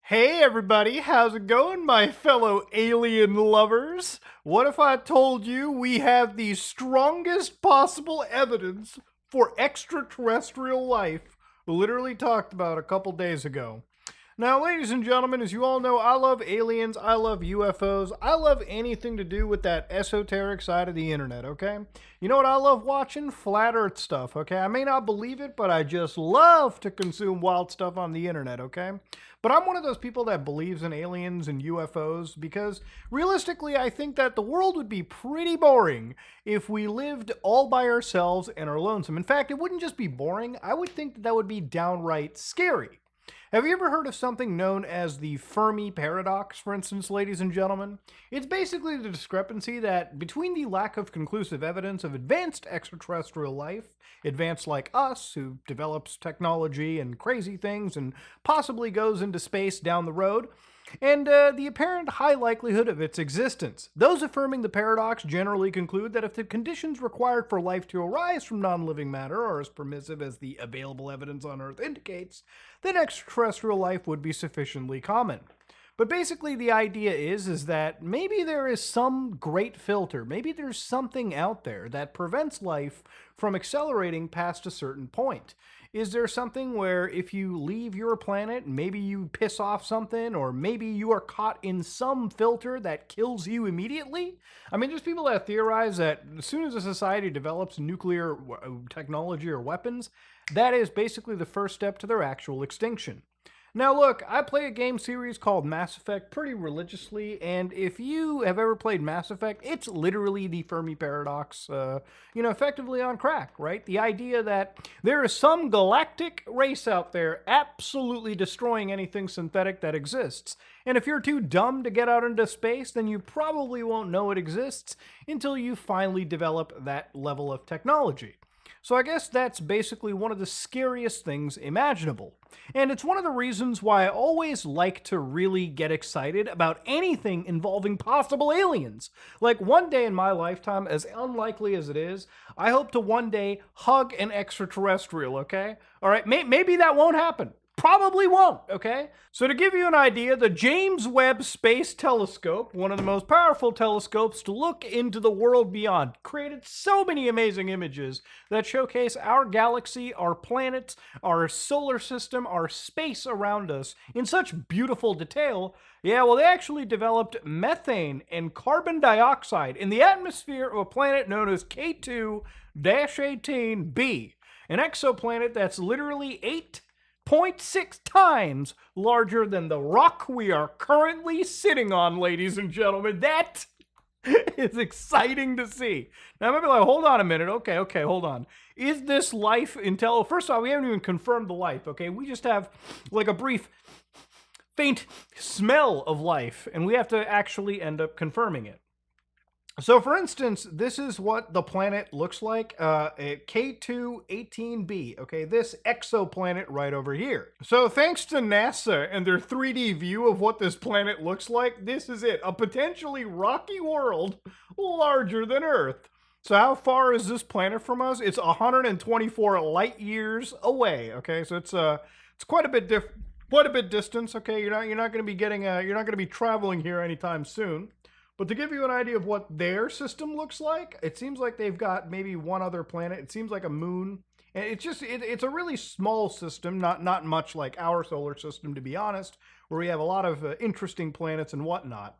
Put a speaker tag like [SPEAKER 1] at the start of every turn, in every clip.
[SPEAKER 1] Hey everybody, how's it going, my fellow alien lovers? What if I told you we have the strongest possible evidence for extraterrestrial life, literally talked about a couple days ago? Now, ladies and gentlemen, as you all know, I love aliens, I love UFOs, I love anything to do with that esoteric side of the internet, okay? You know what I love watching? Flat Earth stuff, okay? I may not believe it, but I just love to consume wild stuff on the internet, okay? But I'm one of those people that believes in aliens and UFOs because realistically, I think that the world would be pretty boring if we lived all by ourselves and are lonesome. In fact, it wouldn't just be boring, I would think that that would be downright scary. Have you ever heard of something known as the Fermi paradox, for instance, ladies and gentlemen? It's basically the discrepancy that between the lack of conclusive evidence of advanced extraterrestrial life, advanced like us, who develops technology and crazy things and possibly goes into space down the road, and the apparent high likelihood of its existence. Those affirming the paradox generally conclude that if the conditions required for life to arise from non living matter are as permissive as the available evidence on Earth indicates, then extraterrestrial life would be sufficiently common. But basically, the idea is that maybe there is some great filter, maybe there's something out there that prevents life from accelerating past a certain point. Is there something where if you leave your planet, maybe you piss off something, or maybe you are caught in some filter that kills you immediately? I mean, there's people that theorize that as soon as a society develops nuclear technology or weapons, that is basically the first step to their actual extinction. Now, look, I play a game series called Mass Effect pretty religiously, and if you have ever played Mass Effect, it's literally the Fermi paradox, effectively on crack, right? The idea that there is some galactic race out there absolutely destroying anything synthetic that exists. And if you're too dumb to get out into space, then you probably won't know it exists until you finally develop that level of technology. So I guess that's basically one of the scariest things imaginable. And it's one of the reasons why I always like to really get excited about anything involving possible aliens. Like one day in my lifetime, as unlikely as it is, I hope to one day hug an extraterrestrial, okay? All right, maybe that won't happen. Probably won't, okay? So to give you an idea, the James Webb Space Telescope, one of the most powerful telescopes to look into the world beyond, created so many amazing images that showcase our galaxy, our planets, our solar system, our space around us in such beautiful detail. Yeah, well, they actually developed methane and carbon dioxide in the atmosphere of a planet known as K2-18b, an exoplanet that's literally 8.6 times larger than the rock we are currently sitting on, ladies and gentlemen. That is exciting to see. Now, maybe like, hold on a minute. Okay, hold on. Is this life First of all, we haven't even confirmed the life, okay? We just have like a brief, faint smell of life, and we have to actually end up confirming it. So, for instance, this is what the planet looks like, K2-18b, okay, this exoplanet right over here. So, thanks to NASA and their 3D view of what this planet looks like, this is it, a potentially rocky world larger than Earth. So, how far is this planet from us? It's 124 light years away, okay, so it's quite a bit distance, okay, you're not going to be you're not going to be traveling here anytime soon. But to give you an idea of what their system looks like, it seems like they've got maybe one other planet. It seems like a moon. And it's a really small system, not much like our solar system, to be honest, where we have a lot of interesting planets and whatnot.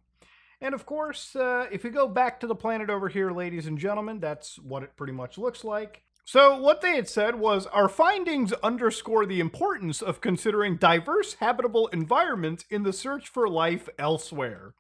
[SPEAKER 1] And of course, if we go back to the planet over here, ladies and gentlemen, that's what it pretty much looks like. So what they had said was, our findings underscore the importance of considering diverse habitable environments in the search for life elsewhere.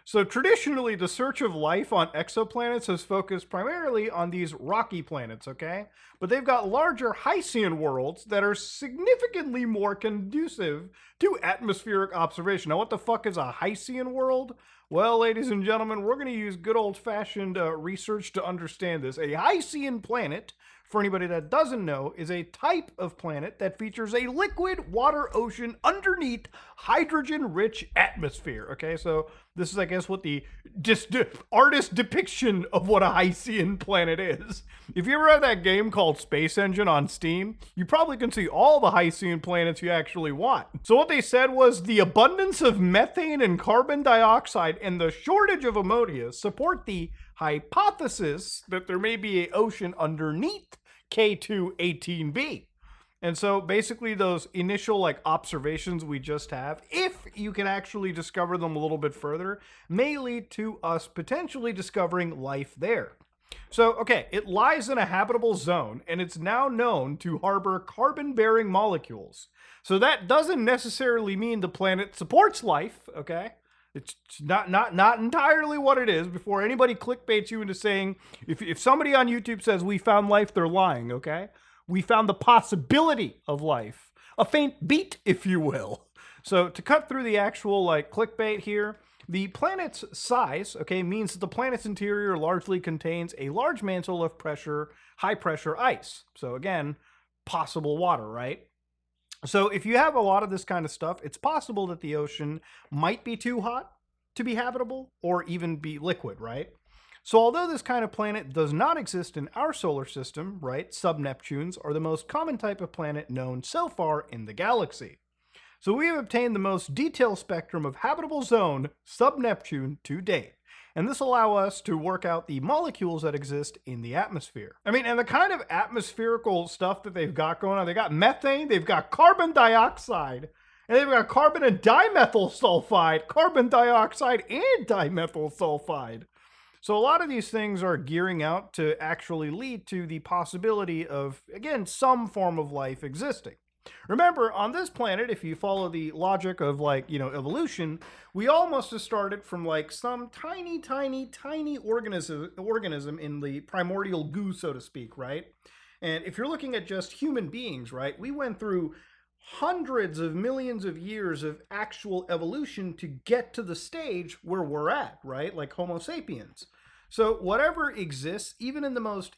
[SPEAKER 1] So traditionally, the search of life on exoplanets has focused primarily on these rocky planets, okay? But they've got larger Hycean worlds that are significantly more conducive to atmospheric observation. Now, what the fuck is a Hycean world? Well, ladies and gentlemen, we're going to use good old-fashioned research to understand this. A Hycean planet, for anybody that doesn't know, is a type of planet that features a liquid water ocean underneath hydrogen-rich atmosphere. Okay, so this is, I guess, what the artist depiction of what a Hycean planet is. If you ever have that game called Space Engine on Steam, you probably can see all the Hycean planets you actually want. So what they said was the abundance of methane and carbon dioxide and the shortage of ammonia support the hypothesis that there may be an ocean underneath K2-18b. And so basically those initial observations we just have, if you can actually discover them a little bit further, may lead to us potentially discovering life there. So, okay, it lies in a habitable zone, and it's now known to harbor carbon-bearing molecules. So that doesn't necessarily mean the planet supports life, okay? It's not entirely what it is. Before anybody clickbaits you into saying, if somebody on YouTube says we found life, they're lying, okay? We found the possibility of life. A faint beat, if you will. So to cut through the actual clickbait here, the planet's size, okay, means that the planet's interior largely contains a large mantle of high pressure ice. So again, possible water, right? So if you have a lot of this kind of stuff, it's possible that the ocean might be too hot to be habitable or even be liquid, right? So although this kind of planet does not exist in our solar system, right, sub-Neptunes are the most common type of planet known so far in the galaxy. So we have obtained the most detailed spectrum of habitable zone sub-Neptune to date. And this allows us to work out the molecules that exist in the atmosphere. I mean, and the kind of atmospherical stuff that they've got going on, they got methane, they've got carbon dioxide, and they've got carbon and dimethyl sulfide, carbon dioxide and dimethyl sulfide. So a lot of these things are gearing out to actually lead to the possibility of, again, some form of life existing. Remember, on this planet, if you follow the logic of evolution, we all must have started from some tiny organism in the primordial goo, so to speak, right? And if you're looking at just human beings, right, we went through hundreds of millions of years of actual evolution to get to the stage where we're at, right? Like Homo sapiens. So whatever exists, even in the most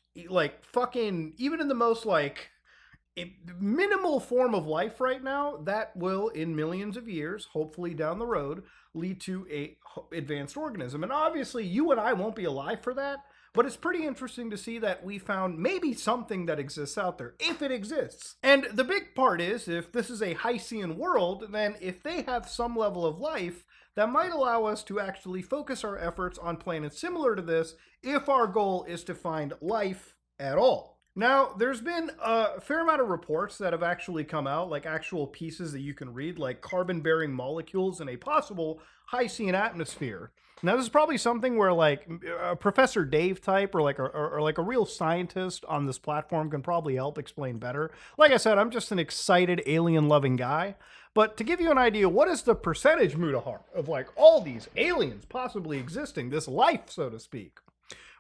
[SPEAKER 1] minimal form of life right now, that will, in millions of years, hopefully down the road, lead to a advanced organism. And obviously, you and I won't be alive for that, but it's pretty interesting to see that we found maybe something that exists out there, if it exists. And the big part is, if this is a Hycean world, then if they have some level of life, that might allow us to actually focus our efforts on planets similar to this, if our goal is to find life at all. Now, there's been a fair amount of reports that have actually come out, like actual pieces that you can read, like carbon-bearing molecules in a possible Hycean atmosphere. Now, this is probably something where a Professor Dave type or a real scientist on this platform can probably help explain better. Like I said, I'm just an excited alien-loving guy. But to give you an idea, what is the percentage, Mutahar, of all these aliens possibly existing, this life, so to speak?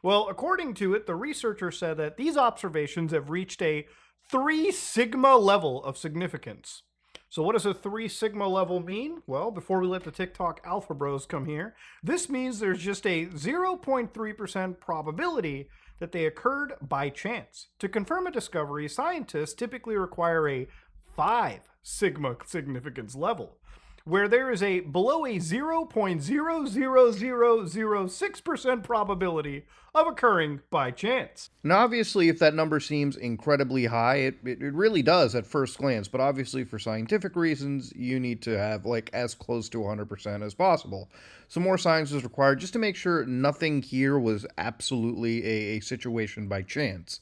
[SPEAKER 1] Well, according to it, the researcher said that these observations have reached a 3 sigma level of significance. So what does a 3 sigma level mean? Well, before we let the TikTok alpha bros come here, this means there's just a 0.3% probability that they occurred by chance. To confirm a discovery, scientists typically require a 5 sigma significance level, where there is a below a 0.00006% probability of occurring by chance.
[SPEAKER 2] Now, obviously, if that number seems incredibly high, it really does at first glance, but obviously for scientific reasons, you need to have as close to 100% as possible. So more science is required just to make sure nothing here was absolutely a situation by chance.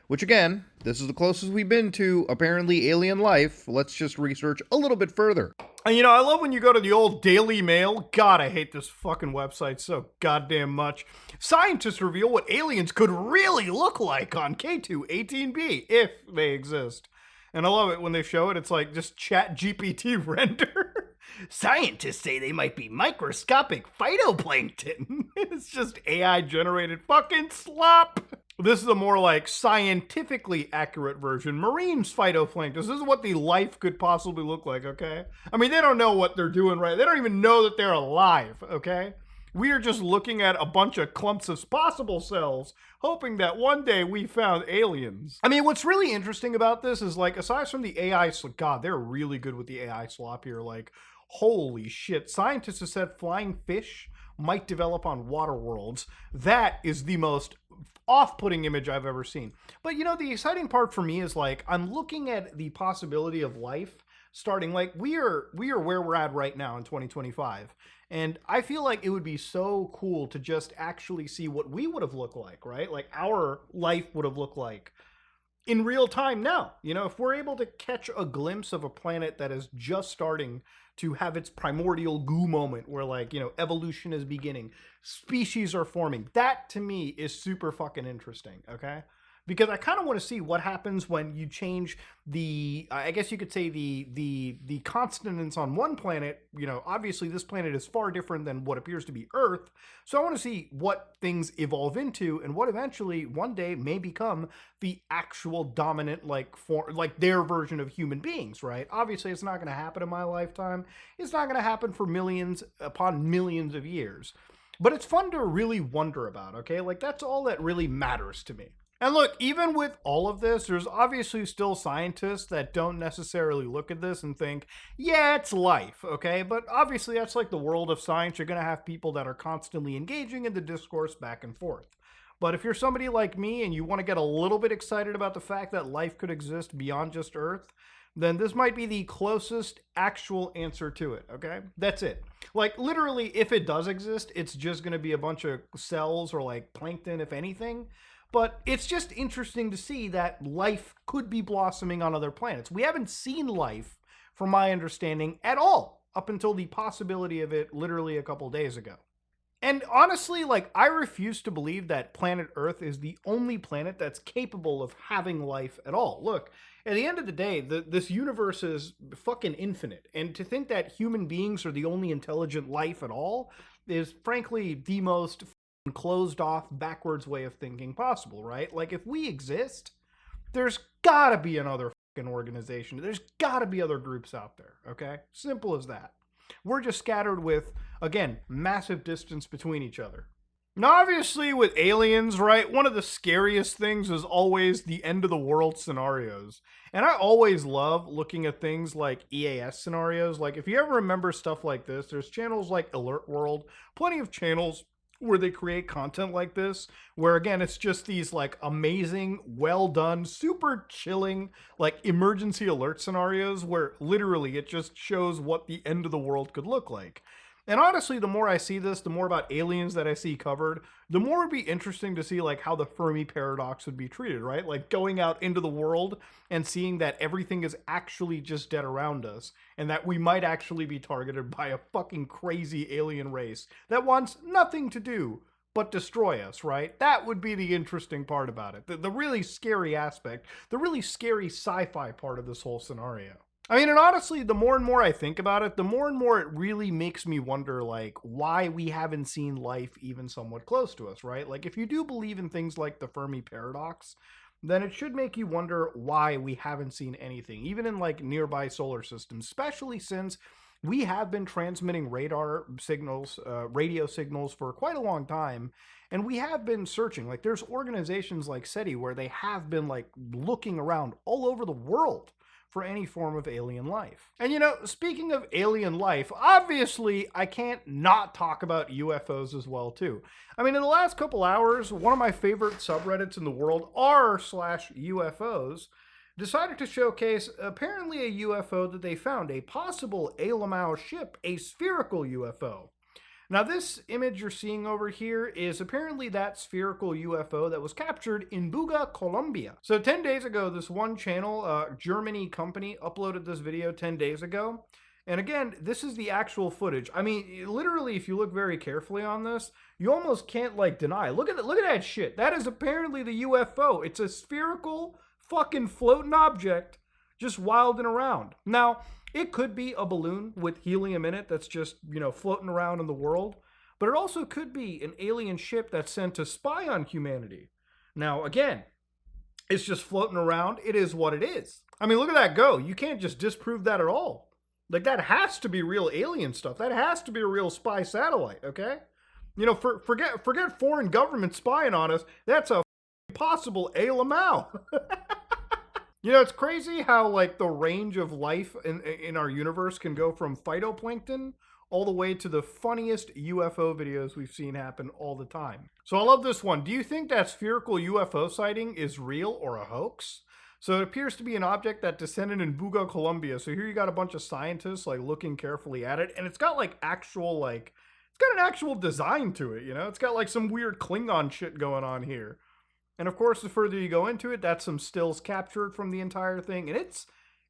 [SPEAKER 2] Which again, this is the closest we've been to apparently alien life. Let's just research a little bit further.
[SPEAKER 1] And I love when you go to the old Daily Mail. God, I hate this fucking website so goddamn much. Scientists reveal what aliens could really look like on K2-18b, if they exist. And I love it when they show it. It's just chat GPT render. Scientists say they might be microscopic phytoplankton. It's just AI generated fucking slop. This is a more scientifically accurate version. Marine phytoplankton. This is what the life could possibly look like, okay? I mean, they don't know what they're doing right. They don't even know that they're alive, okay? We are just looking at a bunch of clumps of possible cells, hoping that one day we found aliens. I mean, what's really interesting about this is, like, aside from the AI, God, they're really good with the AI slop here. Like, holy shit. Scientists have said flying fish might develop on water worlds. That is the most off-putting image I've ever seen. But you know, the exciting part for me is, like, I'm looking at the possibility of life starting, like, we are where we're at right now in 2025. And I feel like it would be so cool to just actually see what we would have looked like, right? Like our life would have looked like in real time now. You know, if we're able to catch a glimpse of a planet that is just starting to have its primordial goo moment where, like, you know, evolution is beginning, species are forming, that to me is super fucking interesting, okay? Because I kind of want to see what happens when you change the, I guess you could say the continents on one planet. You know, obviously this planet is far different than what appears to be Earth. So I want to see what things evolve into and what eventually one day may become the actual dominant, like, form, like their version of human beings, right? Obviously it's not going to happen in my lifetime. It's not going to happen for millions upon millions of years. But it's fun to really wonder about, okay? Like, that's all that really matters to me. And look, even with all of this, there's obviously still scientists that don't necessarily look at this and think, yeah, it's life, okay? But obviously, that's like the world of science. You're going to have people that are constantly engaging in the discourse back and forth. But if you're somebody like me and you want to get a little bit excited about the fact that life could exist beyond just Earth, then this might be the closest actual answer to it, okay? That's it. Like, literally, if it does exist, it's just going to be a bunch of cells or, like, plankton, if anything. But it's just interesting to see that life could be blossoming on other planets. We haven't seen life, from my understanding, at all up until the possibility of it literally a couple days ago. And honestly, like, I refuse to believe that planet Earth is the only planet that's capable of having life at all. Look, at the end of the day, this universe is fucking infinite. And to think that human beings are the only intelligent life at all is frankly the most closed off, backwards way of thinking possible, right? Like, if we exist, there's gotta be another fucking organization. There's gotta be other groups out there, okay? Simple as that. We're just scattered with, again, massive distance between each other. Now, obviously, with aliens, right, one of the scariest things is always the end of the world scenarios. And I always love looking at things like EAS scenarios. Like, if you ever remember stuff like this, there's channels like Alert World, plenty of channels where they create content like this, where again, it's just these like amazing, well done, super chilling, like emergency alert scenarios where literally it just shows what the end of the world could look like. And honestly, the more I see this, the more about aliens that I see covered, the more it'd be interesting to see like how the Fermi paradox would be treated, right? Like going out into the world and seeing that everything is actually just dead around us and that we might actually be targeted by a fucking crazy alien race that wants nothing to do but destroy us, right? That would be the interesting part about it. The really scary aspect, the really scary sci-fi part of this whole scenario. I mean, and honestly, the more and more I think about it, the more and more it really makes me wonder, like, why we haven't seen life even somewhat close to us, right? Like, if you do believe in things like the Fermi paradox, then it should make you wonder why we haven't seen anything, even in, like, nearby solar systems, especially since we have been transmitting radar signals, radio signals for quite a long time, and we have been searching. Like, there's organizations like SETI where they have been, like, looking around all over the world for any form of alien life. And you know, speaking of alien life, obviously I can't not talk about UFOs as well too. I mean, in the last couple hours, one of my favorite subreddits in the world, r/UFOs, decided to showcase apparently a UFO that they found, a possible Alamau ship, a spherical UFO. Now, this image you're seeing over here is apparently that spherical UFO that was captured in Buga, Colombia. So 10 days ago, this one channel, Germany company, uploaded this video 10 days ago. And again, this is the actual footage. I mean, literally, if you look very carefully on this, you almost can't, like, deny. Look at that shit. That is apparently the UFO. It's a spherical fucking floating object just wilding around. Now, it could be a balloon with helium in it that's just, you know, floating around in the world. But it also could be an alien ship that's sent to spy on humanity. Now, again, it's just floating around. It is what it is. I mean, look at that go. You can't just disprove that at all. Like, that has to be real alien stuff. That has to be a real spy satellite, okay? You know, forget foreign government spying on us. That's a possible ALMAO. You know, it's crazy how like the range of life in our universe can go from phytoplankton all the way to the funniest UFO videos we've seen happen all the time. So I love this one. Do you think that spherical UFO sighting is real or a hoax? So it appears to be an object that descended in Buga, Colombia. So here you got a bunch of scientists like looking carefully at it, and it's got like actual like it's got an actual design to it, you know? It's got like some weird Klingon shit going on here. And of course, the further you go into it, that's some stills captured from the entire thing, and it's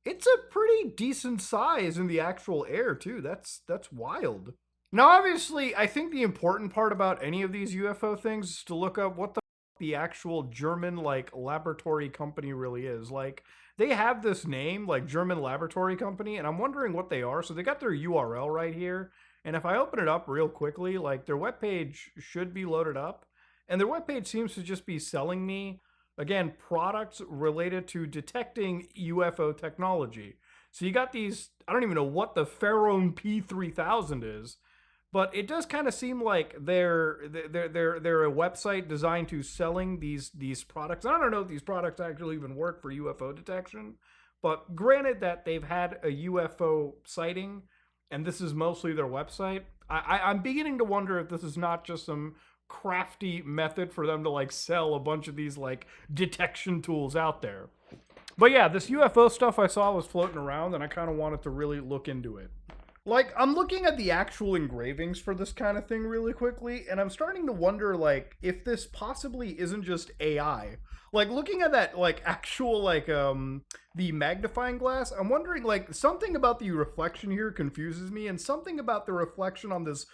[SPEAKER 1] a pretty decent size in the actual air too. That's wild. Now, obviously, I think the important part about any of these UFO things is to look up what the actual German like laboratory company really is. Like they have this name, like German Laboratory Company, and I'm wondering what they are. So they got their URL right here, and if I open it up real quickly, like their webpage should be loaded up. And their webpage seems to just be selling me, again, products related to detecting UFO technology. So you got these, I don't even know what the Pharaon P3000 is, but it does kind of seem like they're a website designed to selling these products. I don't know if these products actually even work for UFO detection, but granted that they've had a UFO sighting, and this is mostly their website, I'm beginning to wonder if this is not just some crafty method for them to like sell a bunch of these like detection tools out there. But yeah, this UFO stuff I saw was floating around, and I kind of wanted to really look into it. Like, I'm looking at the actual engravings for this kind of thing really quickly, and I'm starting to wonder, like, if this possibly isn't just AI. Like, looking at that, like, actual, like, the magnifying glass, I'm wondering, like, something about the reflection here confuses me, and something about the reflection on this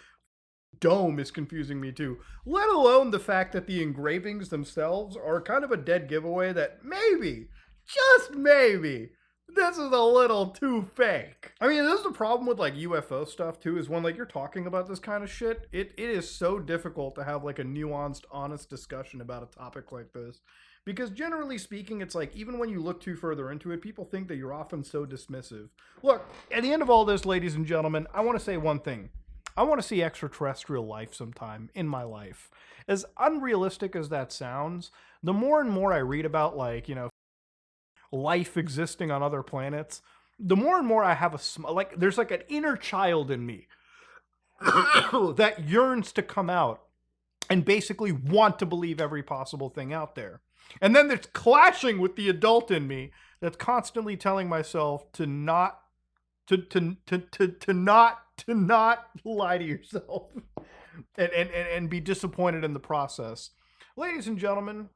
[SPEAKER 1] dome is confusing me too. Let alone the fact that the engravings themselves are kind of a dead giveaway that maybe, just maybe, this is a little too fake. I mean, this is the problem with like UFO stuff too, is when like you're talking about this kind of shit, it is so difficult to have like a nuanced, honest discussion about a topic like this. Because generally speaking, it's like even when you look too further into it, people think that you're often so dismissive. Look, at the end of all this, ladies and gentlemen, I want to say one thing. I want to see extraterrestrial life sometime in my life. As unrealistic as that sounds, the more and more I read about, like, you know, life existing on other planets, the more and more I have like, there's like an inner child in me that yearns to come out and basically want to believe every possible thing out there. And then there's clashing with the adult in me that's constantly telling myself to not to not lie to yourself and be disappointed in the process. Ladies and gentlemen,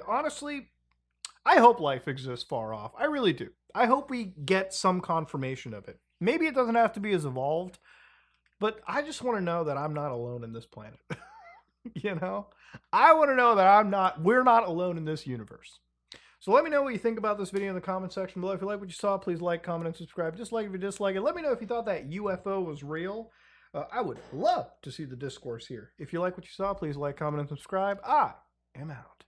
[SPEAKER 1] honestly, I hope life exists far off. I really do. I hope we get some confirmation of it. Maybe it doesn't have to be as evolved, but I just want to know that I'm not alone in this planet. You know? I want to know that we're not alone in this universe. So let me know what you think about this video in the comment section below. If you like what you saw, please like, comment, and subscribe. Dislike if you dislike it. Let me know if you thought that UFO was real. I would love to see the discourse here. If you like what you saw, please like, comment, and subscribe. I am out.